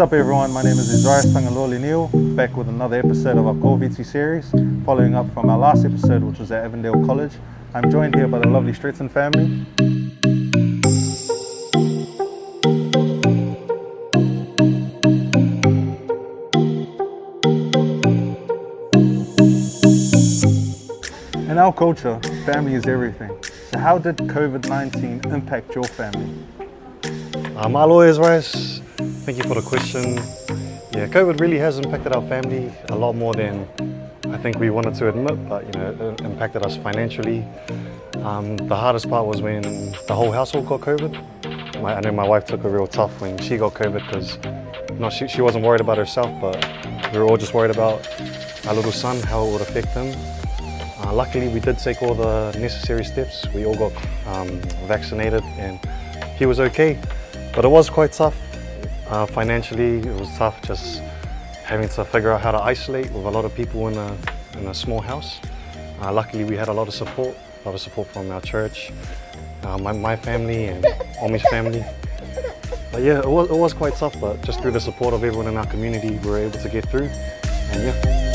What's up everyone, my name is Isaiah Stangaloli Neil, back with another episode of our Core VT series, following up from our last episode which was at Avondale College. I'm joined here by the lovely Stretton family. In our culture, family is everything. So how did COVID-19 impact your family? My lawyers, Rice, thank you for the question. Yeah, COVID really has impacted our family a lot more than I think we wanted to admit, but it impacted us financially. The hardest part was when the whole household got COVID. I know my wife took it real tough when she got COVID because she wasn't worried about herself, but we were all just worried about our little son, how it would affect him. Luckily, we did take all the necessary steps. We all got vaccinated and he was okay. But it was quite tough. Financially, it was tough just having to figure out how to isolate with a lot of people in a small house. Luckily, we had a lot of support from our church, my family and Omi's family. But yeah, it was quite tough, but just through the support of everyone in our community, we were able to get through. And yeah.